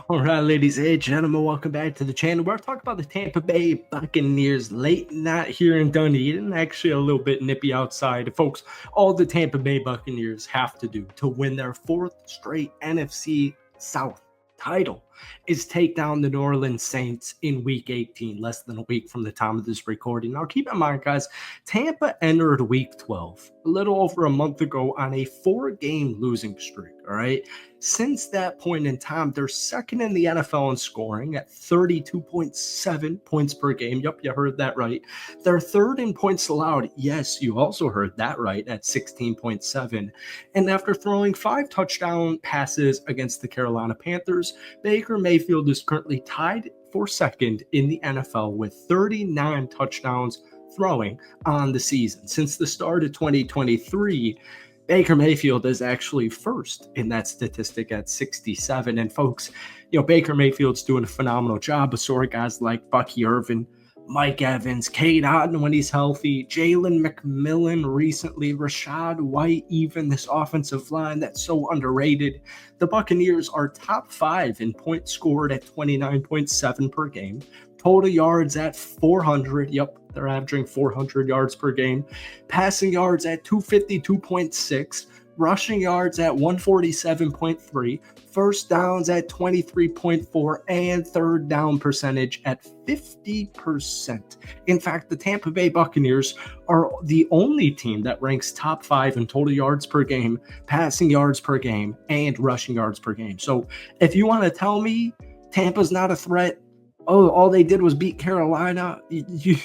All right, ladies and gentlemen, welcome back to the channel. We're talking about the Tampa Bay Buccaneers late night here in Dunedin. Actually, a little bit nippy outside. Folks, all the Tampa Bay Buccaneers have to do to win their fourth straight NFC South title is take down the New Orleans Saints in week 18, less than a week from the time of this recording. Now, keep in mind, guys, Tampa entered week 12 a little over a month ago on a 4-game losing streak, all right? Since that point in time, they're second in the NFL in scoring at 32.7 points per game. Yep, you heard that right. They're third in points allowed. Yes, you also heard that right, at 16.7. And after throwing 5 touchdown passes against the Carolina Panthers, Baker Mayfield is currently tied for second in the NFL with 39 touchdowns throwing on the season. Since the start of 2023, Baker Mayfield is actually first in that statistic at 67. And folks, Baker Mayfield's doing a phenomenal job. But so are guys like Bucky Irvin, Mike Evans, Cade Otton when he's healthy, Jalen McMillan recently, Rashad White, even this offensive line that's so underrated. The Buccaneers are top 5 in points scored at 29.7 per game. Total yards at 400. Yep, they're averaging 400 yards per game. Passing yards at 252.6. Rushing yards at 147.3. First downs at 23.4. And third down percentage at 50%. In fact, the Tampa Bay Buccaneers are the only team that ranks top 5 in total yards per game, passing yards per game, and rushing yards per game. So if you want to tell me Tampa's not a threat, all they did was beat Carolina, you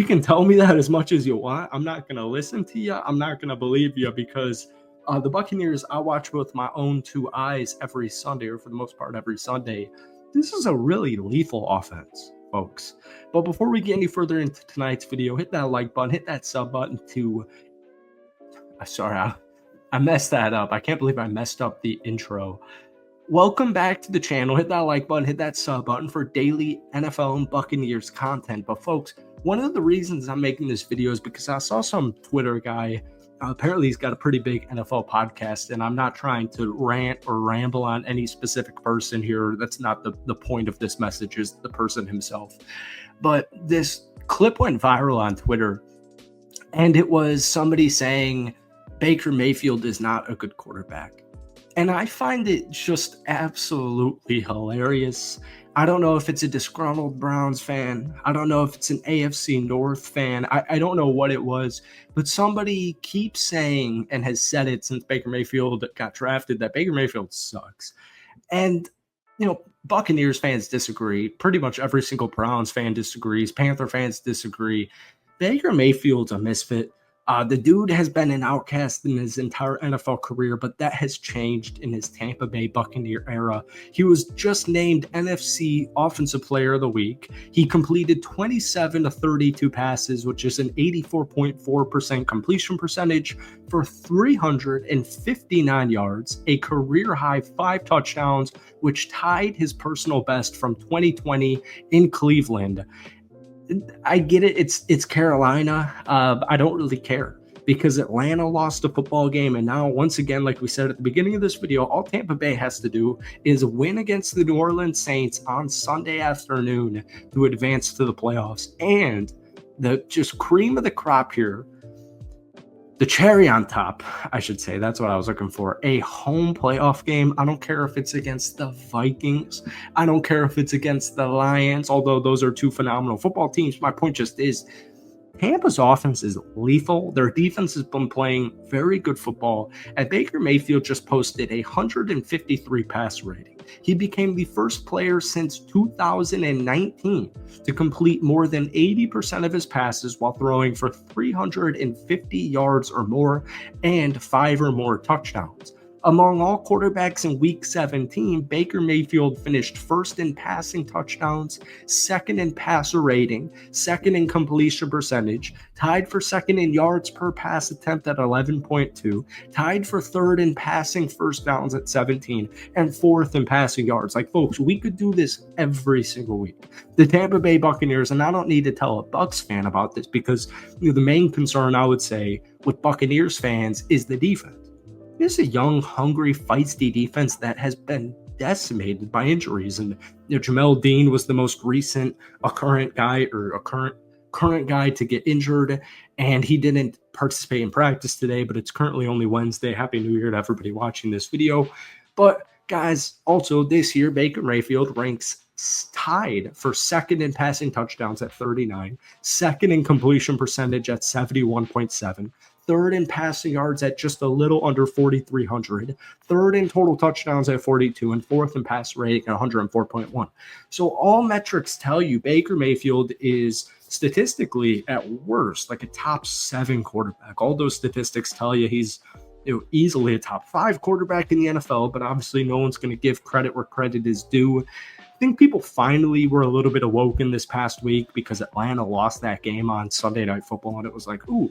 can tell me that as much as you want. I'm not going to listen to you. I'm not going to believe you because the Buccaneers, I watch with my own 2 eyes every Sunday, or for the most part every Sunday. This is a really lethal offense, folks. But before we get any further into tonight's video, hit that like button, hit that sub button to... Sorry, I messed that up. I can't believe I messed up the intro. Welcome back to the channel. Hit that like button, hit that sub button for daily NFL and Buccaneers content. But folks, one of the reasons I'm making this video is because I saw some Twitter guy, apparently he's got a pretty big NFL podcast, and I'm not trying to rant or ramble on any specific person here. That's not the point of this message, is the person himself. But this clip went viral on Twitter, and it was somebody saying Baker Mayfield is not a good quarterback. And I find it just absolutely hilarious. I don't know if it's a disgruntled Browns fan. I don't know if it's an AFC North fan. I don't know what it was. But somebody keeps saying, and has said it since Baker Mayfield got drafted, that Baker Mayfield sucks. And, Buccaneers fans disagree. Pretty much every single Browns fan disagrees. Panther fans disagree. Baker Mayfield's a misfit. The dude has been an outcast in his entire NFL career, but that has changed in his Tampa Bay Buccaneer era. He was just named NFC Offensive Player of the Week. He completed 27 of 32 passes, which is an 84.4% completion percentage for 359 yards, a career-high 5 touchdowns, which tied his personal best from 2020 in Cleveland. I get it. It's Carolina. I don't really care because Atlanta lost a football game. And now, once again, like we said at the beginning of this video, all Tampa Bay has to do is win against the New Orleans Saints on Sunday afternoon to advance to the playoffs. And the just cream of the crop here, the cherry on top, I should say, that's what I was looking for, a home playoff game. I don't care if it's against the Vikings. I don't care if it's against the Lions, although those are 2 phenomenal football teams. My point just is Tampa's offense is lethal. Their defense has been playing very good football, and Baker Mayfield just posted a 153 pass rating. He became the first player since 2019 to complete more than 80% of his passes while throwing for 350 yards or more and 5 or more touchdowns. Among all quarterbacks in Week 17, Baker Mayfield finished first in passing touchdowns, second in passer rating, second in completion percentage, tied for second in yards per pass attempt at 11.2, tied for third in passing first downs at 17, and fourth in passing yards. Like, folks, we could do this every single week. The Tampa Bay Buccaneers, and I don't need to tell a Bucs fan about this because the main concern, I would say, with Buccaneers fans is the defense. This is a young, hungry, feisty defense that has been decimated by injuries. And Jamel Dean was the most recent current guy to get injured, and he didn't participate in practice today, but it's currently only Wednesday. Happy New Year to everybody watching this video. But guys, also this year, Baker Mayfield ranks tied for second in passing touchdowns at 39, second in completion percentage at 71.7, third in passing yards at just a little under 4,300, third in total touchdowns at 42, and fourth in pass rating at 104.1. So all metrics tell you Baker Mayfield is statistically at worst like a top 7 quarterback. All those statistics tell you he's easily a top 5 quarterback in the NFL, but obviously no one's going to give credit where credit is due. I think people finally were a little bit awoken this past week because Atlanta lost that game on Sunday Night Football, and it was like, ooh,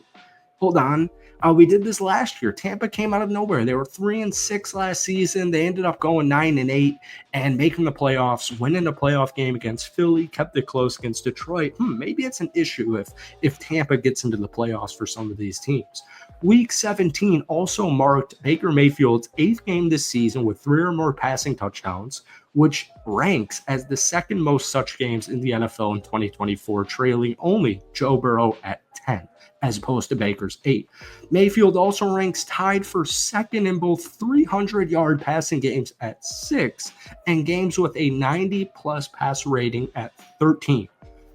hold on. We did this last year. Tampa came out of nowhere. They were 3-6 last season. They ended up going 9-8 and making the playoffs, winning a playoff game against Philly, kept it close against Detroit. Maybe it's an issue if Tampa gets into the playoffs for some of these teams. Week 17 also marked Baker Mayfield's 8th game this season with 3 or more passing touchdowns, which ranks as the second most such games in the NFL in 2024, trailing only Joe Burrow at 10. As opposed to Baker's 8. Mayfield also ranks tied for second in both 300-yard passing games at 6 and games with a 90-plus pass rating at 13.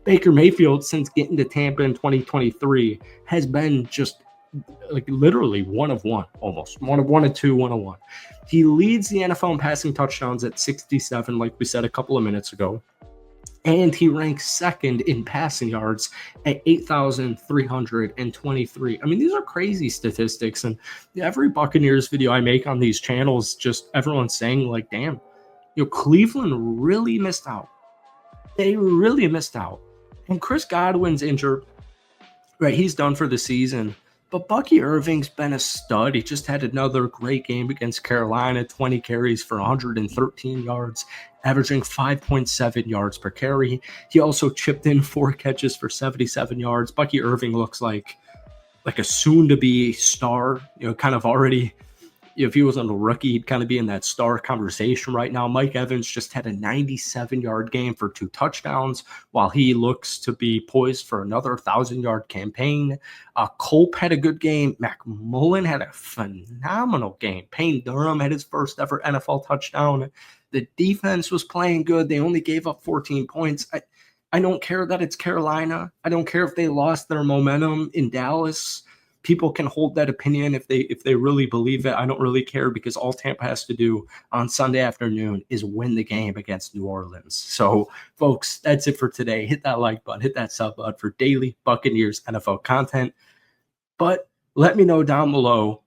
Baker Mayfield, since getting to Tampa in 2023, has been just like literally one of one, almost one of two, one of one. He leads the NFL in passing touchdowns at 67, like we said a couple of minutes ago. And he ranks second in passing yards at 8,323. I mean, these are crazy statistics. And every Buccaneers video I make on these channels, just everyone's saying like, damn, Cleveland really missed out. They really missed out. And Chris Godwin's injured, right? He's done for the season. But Bucky Irving's been a stud. He just had another great game against Carolina, 20 carries for 113 yards, averaging 5.7 yards per carry. He also chipped in 4 catches for 77 yards. Bucky Irving looks like a soon-to-be star, kind of already. If he wasn't a rookie, he'd kind of be in that star conversation right now. Mike Evans just had a 97-yard game for 2 touchdowns, while he looks to be poised for another 1,000-yard campaign. Culp had a good game. Mac Mullen had a phenomenal game. Payne Durham had his first ever NFL touchdown. The defense was playing good. They only gave up 14 points. I don't care that it's Carolina. I don't care if they lost their momentum in Dallas. People can hold that opinion if they really believe it. I don't really care, because all Tampa has to do on Sunday afternoon is win the game against New Orleans. So, folks, that's it for today. Hit that like button, hit that sub button for daily Buccaneers NFL content. But let me know down below,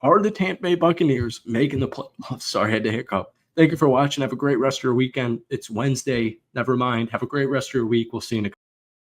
are the Tampa Bay Buccaneers making the playoffs? Sorry, I had to hiccup. Thank you for watching. Have a great rest of your weekend. It's Wednesday. Never mind. Have a great rest of your week. We'll see you in a